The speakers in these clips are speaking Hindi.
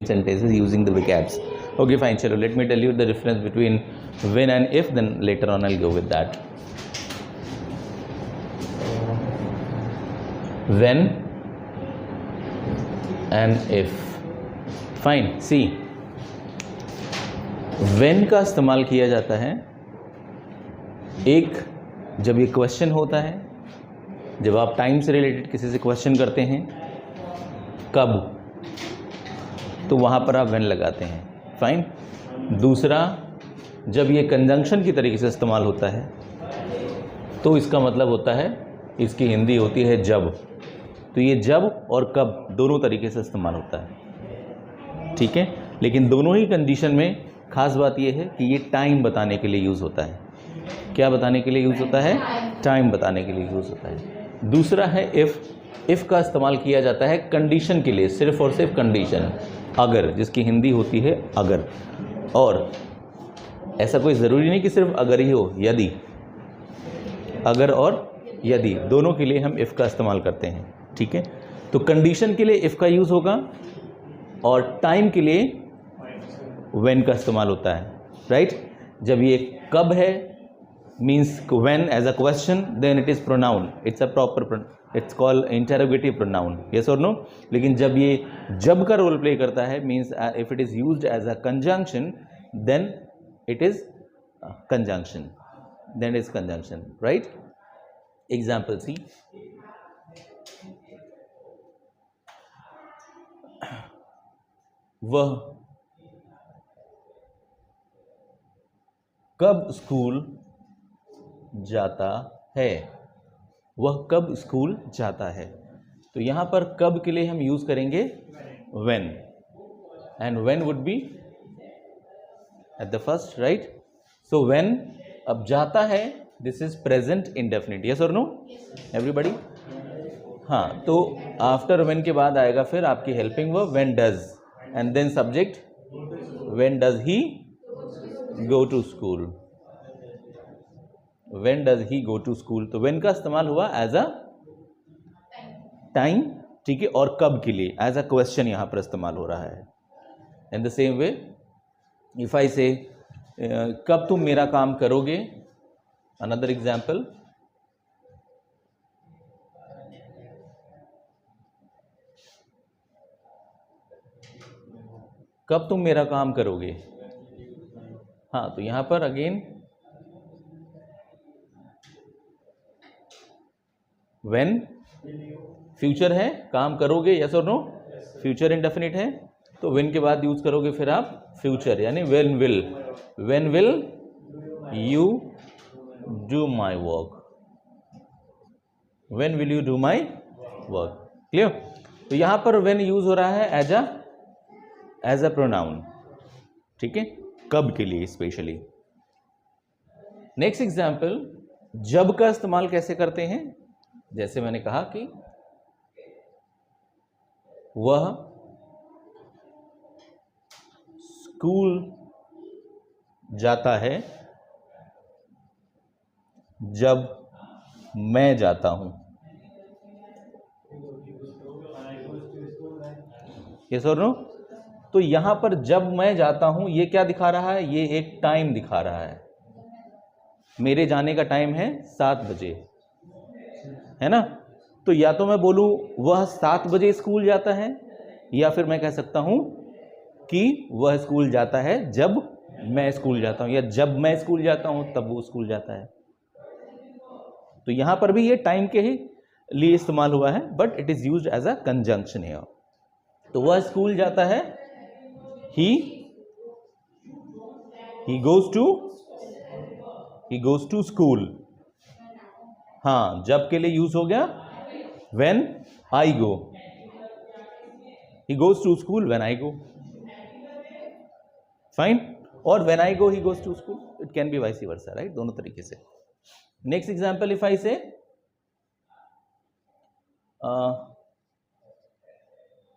sentences using the vocabs. Okay, fine. Chalo, let me tell you the difference between when and if. Then later on I'll go with that. When and if. Fine. See, when का इस्तेमाल किया जाता है एक जब ये क्वेश्चन होता है, जब आप टाइम से रिलेटेड किसी से क्वेश्चन करते हैं कब, तो वहाँ पर आप व्हेन लगाते हैं. फाइन. दूसरा, जब ये कंजंक्शन की तरीके से इस्तेमाल होता है तो इसका मतलब होता है, इसकी हिंदी होती है जब. तो ये जब और कब दोनों तरीके से इस्तेमाल होता है. ठीक है. लेकिन दोनों ही कंडीशन में खास बात ये है कि ये टाइम बताने के लिए यूज़ होता है. क्या बताने के लिए यूज़ होता है? टाइम बताने के लिए यूज़ होता है. दूसरा है इफ़ का इस्तेमाल किया जाता है कंडीशन के लिए, सिर्फ और सिर्फ कंडीशन, अगर, जिसकी हिंदी होती है अगर. और ऐसा कोई ज़रूरी नहीं कि सिर्फ अगर ही हो, यदि. अगर और यदि दोनों के लिए हम इफ़ का इस्तेमाल करते हैं. ठीक है. तो कंडीशन के लिए इफ़ का यूज़ होगा और टाइम के लिए व्हेन का इस्तेमाल होता है. राइट. जब ये कब है means when as a question, then it is pronoun. It's a proper, it's called interrogative pronoun. Yes or no? लेकिन जब ये जब का रोल प्ले करता है, means if it is used as a conjunction, then it is conjunction. Then it is conjunction. Right? Example see. वह कब स्कूल जाता है. वह कब स्कूल जाता है. तो यहां पर कब के लिए हम यूज करेंगे when, and when would be at the first, right? So when, अब जाता है, this is present indefinite. Yes or no? Everybody? हाँ. तो after when के बाद आएगा फिर आपकी helping verb when does, and then subject when does he go to school. When does he go to school. तो when का इस्तेमाल हुआ एज अ टाइम. ठीक है. और कब के लिए एज अ क्वेश्चन यहां पर इस्तेमाल हो रहा है. In the same way if I से कब तुम मेरा काम करोगे. अनदर एग्जाम्पल, कब तुम मेरा काम करोगे. हाँ. तो यहां पर अगेन when फ्यूचर है, काम करोगे. यस और नो. फ्यूचर इंडेफिनिट है, तो when के बाद यूज करोगे फिर आप फ्यूचर, यानी when will you do my work. when will you do my work. Clear. तो यहां पर when यूज हो रहा है एज अ प्रोनाउन. ठीक है. कब के लिए स्पेशली. नेक्स्ट एग्जाम्पल, जब का इस्तेमाल कैसे करते हैं. जैसे मैंने कहा कि वह स्कूल जाता है जब मैं जाता हूं. यस और नो. तो यहां पर जब मैं जाता हूं, ये क्या दिखा रहा है, ये एक टाइम दिखा रहा है. मेरे जाने का टाइम है 7 बजे, है ना. तो या तो मैं बोलूं वह 7 बजे स्कूल जाता है, या फिर मैं कह सकता हूं कि वह स्कूल जाता है जब मैं स्कूल जाता हूं, या जब मैं स्कूल जाता हूं तब वो स्कूल जाता है. तो यहां पर भी ये टाइम के ही लिए इस्तेमाल हुआ है, but it is used as a conjunction here. तो वह स्कूल जाता है, ही गोज टू स्कूल. हाँ. जब के लिए यूज हो गया when I go. He goes to school when I go. Fine. और when I go he goes to school. It can be vice versa, right? दोनों तरीके से. Next example, if I say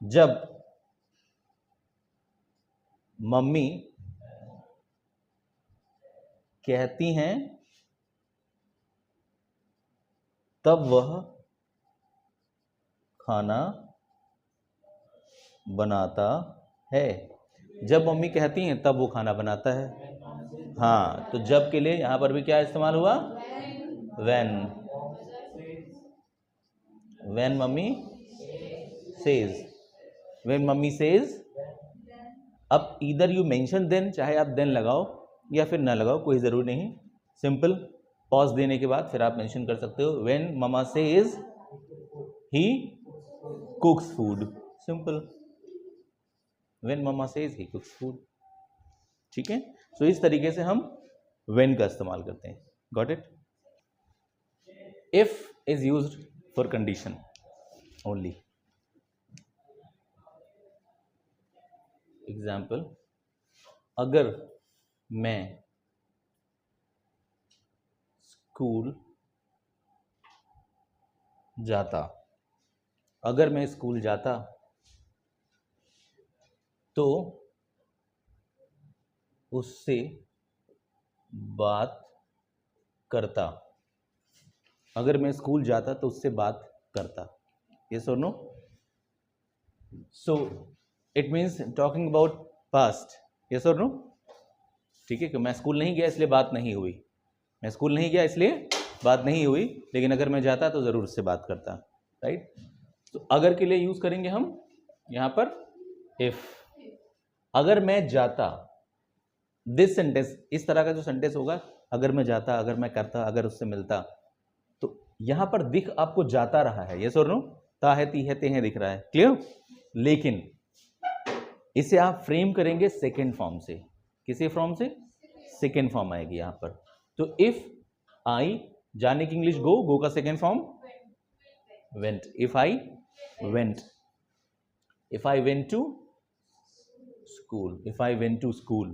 जब मम्मी कहती हैं तब वह खाना बनाता है। जब मम्मी कहती हैं तब वो खाना बनाता है। हाँ, तो जब के लिए यहाँ पर भी क्या इस्तेमाल हुआ? When. When mummy says. When mummy says. अब इधर यू मेंशन देन, चाहे आप देन लगाओ या फिर ना लगाओ, कोई ज़रूरी नहीं। सिंपल पॉज देने के बाद फिर आप मेंशन कर सकते हो when mama says he कुक्स food. Simple, when mama says he कुक्स food. ठीक है, सो इस तरीके से हम व्हेन का इस्तेमाल करते हैं। Got it? If is used for condition only. Example, अगर मैं स्कूल जाता, अगर मैं स्कूल जाता तो उससे बात करता। अगर मैं स्कूल जाता तो उससे बात करता। यस और no? So it means talking about past. Yes और नो? ठीक है, कि मैं स्कूल नहीं गया इसलिए बात नहीं हुई, मैं स्कूल नहीं गया इसलिए बात नहीं हुई, लेकिन अगर मैं जाता तो ज़रूर उससे बात करता। राइट? तो अगर के लिए यूज़ करेंगे हम यहाँ पर इफ। अगर मैं जाता, दिस सेंटेंस, इस तरह का जो सेंटेंस होगा, अगर मैं जाता, अगर मैं करता, अगर उससे मिलता, तो यहां पर दिख आपको जाता रहा है। यस और नो? ता है, ती है, ते हैं दिख रहा है। क्लियर? लेकिन इसे आप फ्रेम करेंगे सेकेंड फॉर्म से। किसी फॉर्म से? सेकेंड फॉर्म आएगी यहां पर। तो इफ आई, जाने की इंग्लिश गो, गो का second form went. If I went, if I went to school, if I went to school,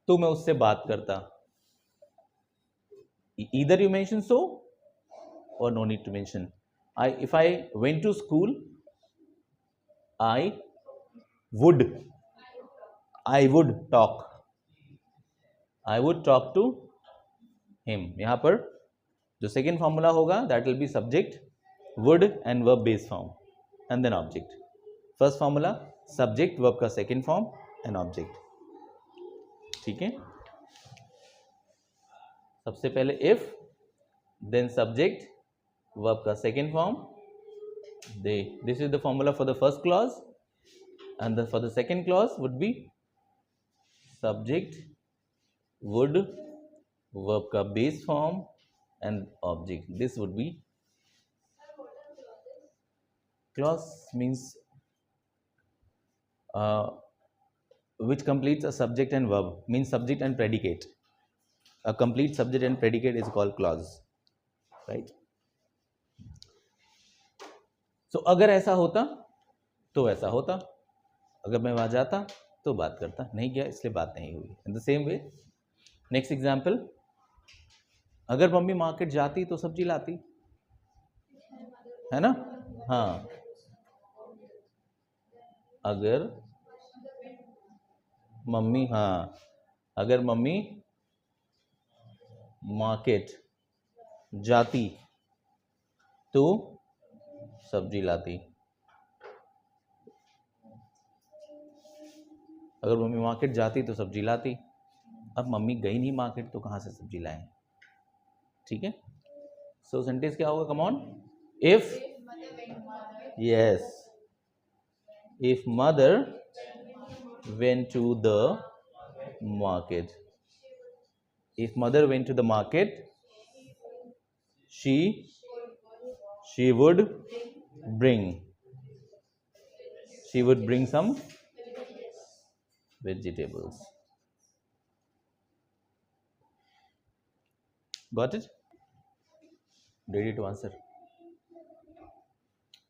तो मैं उससे बात करता। ईदर यू मेंशन सो और no need to mention. I, if I went to school, I would talk, I would talk to him. यहां पर जो सेकेंड फॉर्मूला होगा that will be subject, would and verb base form and then object. First formula subject, verb का सेकेंड फॉर्म एंड ऑब्जेक्ट। ठीक है, सबसे पहले इफ, देन सब्जेक्ट, वर्ब का second form, they. This is the formula for the first clause and for the second clause would be subject, would, verb का base form and object. This would be clause means which completes a subject and verb, means subject and predicate. A complete subject and predicate is called clause, right? So अगर ऐसा होता तो ऐसा होता, अगर मैं वहां जाता तो बात करता, नहीं गया इसलिए बात नहीं हुई। In the same way next example, अगर मम्मी मार्केट जाती तो सब्जी लाती, है ना? हाँ, अगर मम्मी, हाँ, अगर मम्मी मार्केट जाती तो सब्जी लाती। अगर मम्मी मार्केट जाती तो सब्जी लाती। अब मम्मी गई नहीं मार्केट तो कहाँ से सब्जी लाएं? ठीक है, सो सेंटेंस क्या होगा? Come on, if, yes, if mother went to the market, if mother went to the market, she would bring, she would bring some vegetables. Got it? Ready to answer?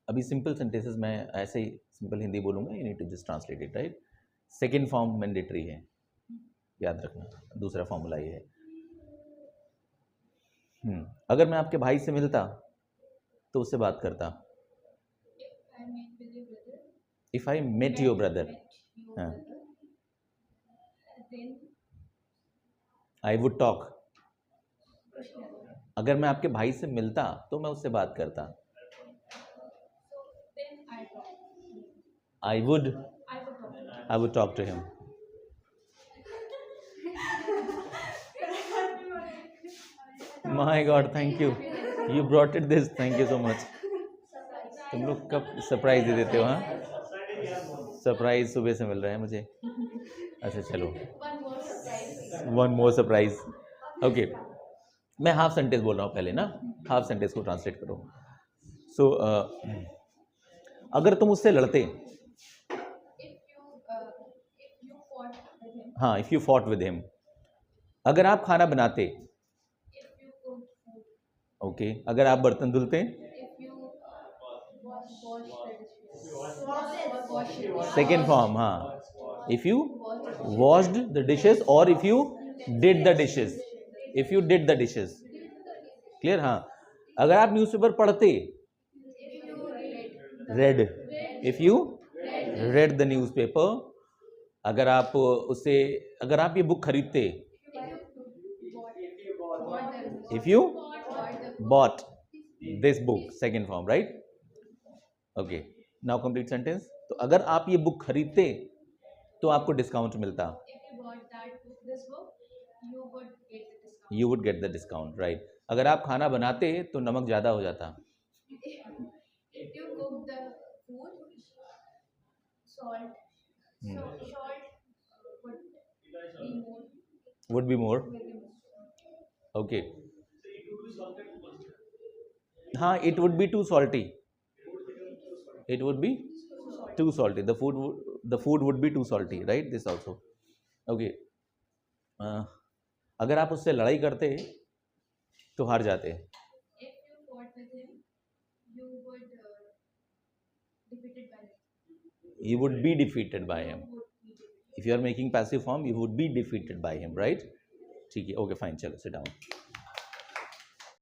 अभी सिंपल सेंटेंसेस मैं ऐसे ही सिंपल हिंदी बोलूंगा, you need to just translate it, right? Second form mandatory है, याद रखना। दूसरा फॉर्मूला ये है, अगर मैं आपके भाई से मिलता तो उससे बात करता। If I met your brother, I would talk. अगर मैं आपके भाई से मिलता तो मैं उससे बात करता। I would talk to him. My God, thank you. You brought it this. Thank you so much. तुम लोग कब सरप्राइज दे देते हो? हाँ, सरप्राइज सुबह से मिल रहा है मुझे. अच्छा चलो, वन मोर सरप्राइज. ओके, मैं हाफ सेंटेंस बोल रहा हूँ पहले ना, हाफ सेंटेंस को ट्रांसलेट करो. सो अगर तुम उससे लड़ते, हाँ, if you fought with him. अगर आप खाना बनाते, ओके, अगर आप बर्तन धुलते, सेकेंड फॉर्म, हाँ, if you washed the dishes और if you did the dishes, if you did the dishes. Clear? हाँ. अगर आप न्यूज़पेपर पढ़ते, read, if you read the newspaper. अगर आप उससे, अगर आप ये बुक खरीदते, if you bought this book, second form, right? Okay, now complete sentence. तो अगर आप ये बुक खरीदते तो आपको डिस्काउंट मिलता. You would get the discount, right? अगर आप खाना बनाते तो नमक ज़्यादा हो जाता. Would be more. Okay. हाँ, it would be too salty. It would be too salty. The food would be too salty, right? This also. Okay. अगर आप उससे लड़ाई करते तो हार जाते. You would be defeated by him. If you are making passive form, you would be defeated by him, right? ठीक है, okay, fine, चलो, sit down.